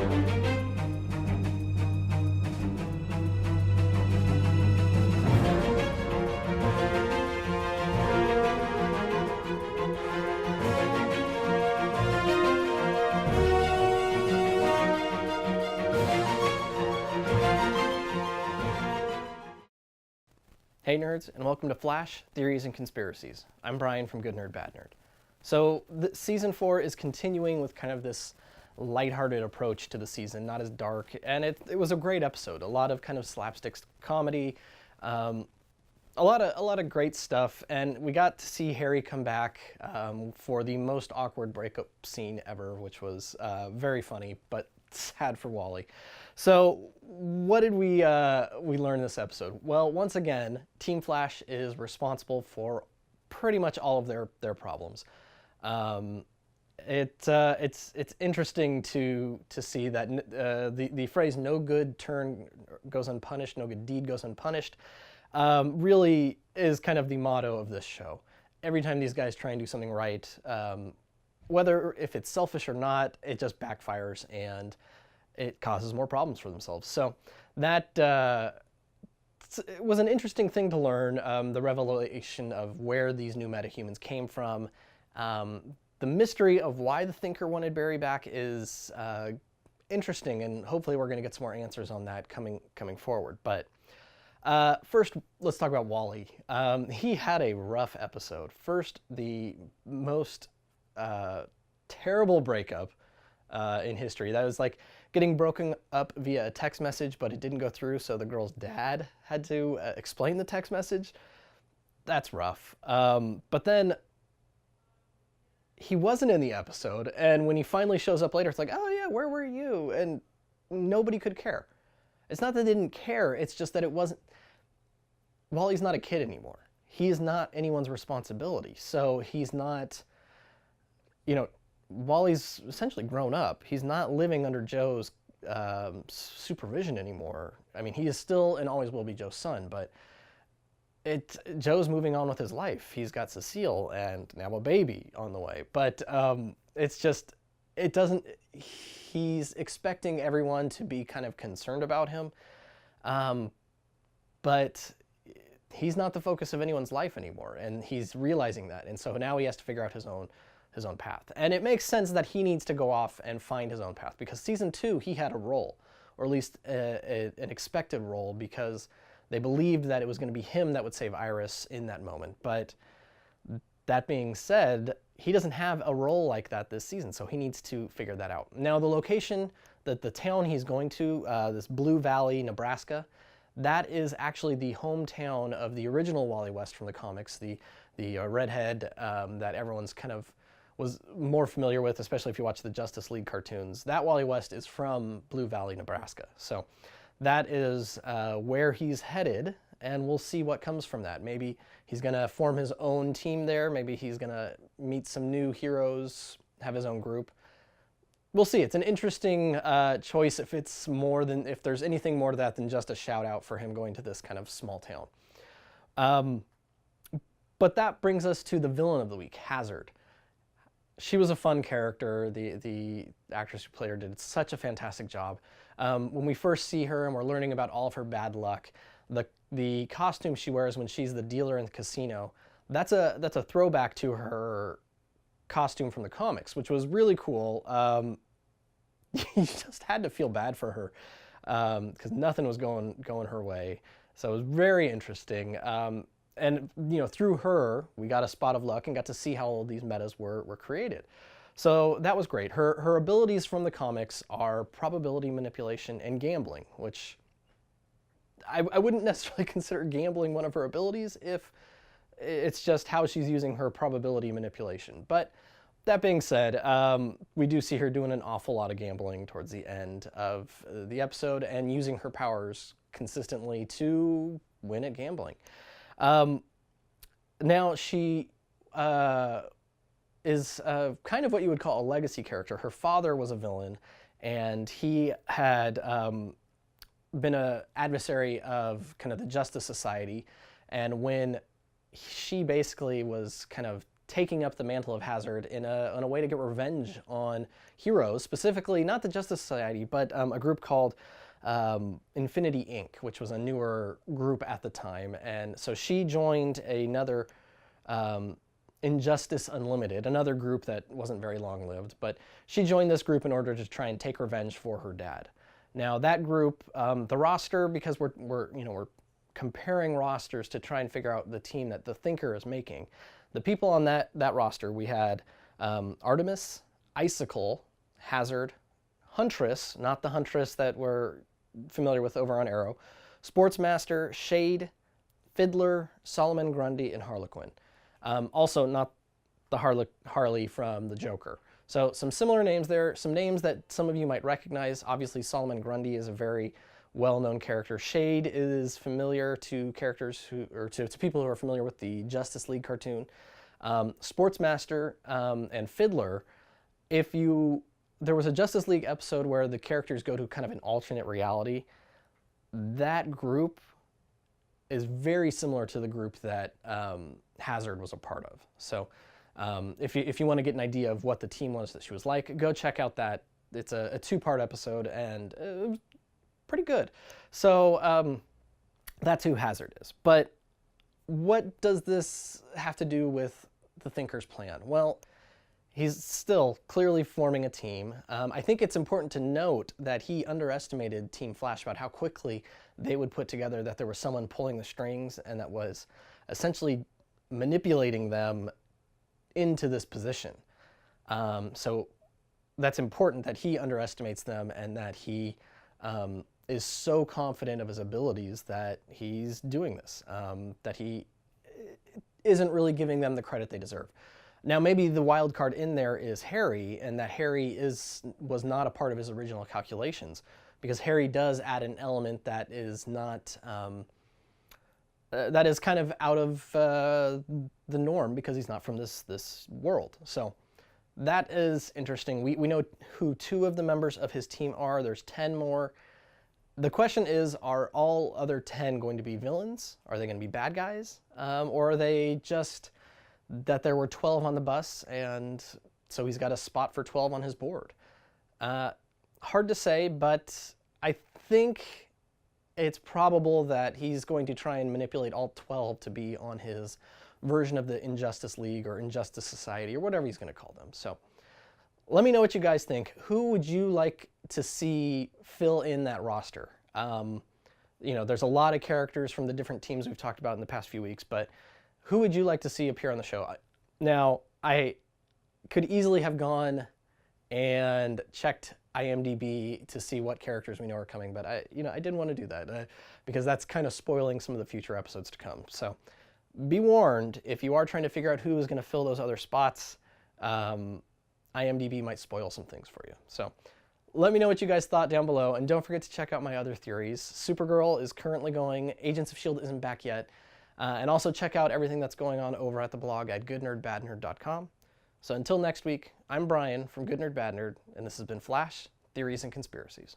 Hey nerds, and welcome to Flash, Theories, and Conspiracies. I'm Brian from Good Nerd, Bad Nerd. So, Season 4 is continuing with kind of this lighthearted approach to the season, not as dark, and it was a great episode. A lot of kind of slapstick comedy, a lot of great stuff, and we got to see Harry come back for the most awkward breakup scene ever, which was very funny, but sad for Wally. So what did we learn this episode? Well, once again, Team Flash is responsible for pretty much all of their problems. It's interesting to see that the phrase "no good turn goes unpunished, no good deed goes unpunished" really is kind of the motto of this show. Every time these guys try and do something right, whether if it's selfish or not, it just backfires and it causes more problems for themselves. So that was an interesting thing to learn, the revelation of where these new metahumans came from. The mystery of why the Thinker wanted Barry back is interesting, and hopefully we're going to get some more answers on that coming forward. But first, let's talk about Wally. He had a rough episode. First, the most terrible breakup in history. That was like getting broken up via a text message, but it didn't go through, so the girl's dad had to explain the text message. That's rough. But then he wasn't in the episode, and when he finally shows up later, it's like, oh yeah, where were you? And nobody could care. It's not that they didn't care, it's just that it wasn't... Wally's not a kid anymore. He is not anyone's responsibility. So he's not, Wally's essentially grown up. He's not living under Joe's supervision anymore. I mean, he is still and always will be Joe's son, but Joe's moving on with his life. He's got Cecile and now a baby on the way. But it's just, he's expecting everyone to be kind of concerned about him. But he's not the focus of anyone's life anymore, and he's realizing that. And so now he has to figure out his own path. And it makes sense that he needs to go off and find his own path, because season 2 he had a role, or at least an expected role, because they believed that it was going to be him that would save Iris in that moment. But that being said, he doesn't have a role like that this season, so he needs to figure that out. Now the location, the town he's going to, this Blue Valley, Nebraska, that is actually the hometown of the original Wally West from the comics, the redhead that everyone's kind of was more familiar with, especially if you watch the Justice League cartoons. That Wally West is from Blue Valley, Nebraska. So that is where he's headed, and we'll see what comes from that. Maybe he's going to form his own team there. Maybe he's going to meet some new heroes, have his own group. We'll see. It's an interesting choice if there's anything more to that than just a shout out for him going to this kind of small town. But that brings us to the villain of the week, Hazard. She was a fun character. The actress who played her did such a fantastic job. When we first see her and we're learning about all of her bad luck, the costume she wears when she's the dealer in the casino, that's a throwback to her costume from the comics, which was really cool. You just had to feel bad for her because nothing was going her way. So it was very interesting. And through her, we got a spot of luck and got to see how all these metas were created. So that was great. Her abilities from the comics are probability manipulation and gambling, which I wouldn't necessarily consider gambling one of her abilities if it's just how she's using her probability manipulation. But that being said, we do see her doing an awful lot of gambling towards the end of the episode and using her powers consistently to win at gambling. Now she is kind of what you would call a legacy character. Her father was a villain, and he had been an adversary of kind of the Justice Society. And when she basically was kind of taking up the mantle of Hazard in a way to get revenge on heroes, specifically not the Justice Society, but a group called Infinity Inc., which was a newer group at the time. And so she joined another Injustice Unlimited, another group that wasn't very long-lived, but she joined this group in order to try and take revenge for her dad. Now that group, the roster, because we're comparing rosters to try and figure out the team that the Thinker is making. The people on that roster, we had Artemis, Icicle, Hazard, Huntress, not the Huntress that we're familiar with over on Arrow, Sportsmaster, Shade, Fiddler, Solomon Grundy, and Harlequin. Also not the Harley from the Joker. So some similar names there, some names that some of you might recognize. Obviously Solomon Grundy is a very well-known character. Shade is familiar to characters to people who are familiar with the Justice League cartoon. Sportsmaster and Fiddler, there was a Justice League episode where the characters go to kind of an alternate reality. That group is very similar to the group that Hazard was a part of. So if you want to get an idea of what the team was that she was like, go check out that. It's a two-part episode, and it was pretty good. So that's who Hazard is. But what does this have to do with the Thinker's plan? Well, he's still clearly forming a team. I think it's important to note that he underestimated Team Flash about how quickly they would put together that there was someone pulling the strings and that was essentially manipulating them into this position. So that's important that he underestimates them and that he is so confident of his abilities that he's doing this, that he isn't really giving them the credit they deserve. Now, maybe the wild card in there is Harry, and that Harry was not a part of his original calculations, because Harry does add an element that is not, that is kind of out of the norm, because he's not from this world. So that is interesting. We know who 2 of the members of his team are. There's 10 more. The question is, are all other 10 going to be villains? Are they going to be bad guys? Or are they just that there were 12 on the bus, and so he's got a spot for 12 on his board? Hard to say, but I think it's probable that he's going to try and manipulate all 12 to be on his version of the Injustice League or Injustice Society or whatever he's going to call them. So let me know what you guys think. Who would you like to see fill in that roster? There's a lot of characters from the different teams we've talked about in the past few weeks, but who would you like to see appear on the show? Now, I could easily have gone and checked IMDb to see what characters we know are coming, but I didn't want to do that because that's kind of spoiling some of the future episodes to come. So be warned, if you are trying to figure out who is going to fill those other spots, IMDb might spoil some things for you. So let me know what you guys thought down below, and don't forget to check out my other theories. Supergirl is currently going, Agents of S.H.I.E.L.D. isn't back yet, and also check out everything that's going on over at the blog at goodnerdbadnerd.com. So until next week, I'm Brian from Good Nerd Bad Nerd, and this has been Flash, Theories and Conspiracies.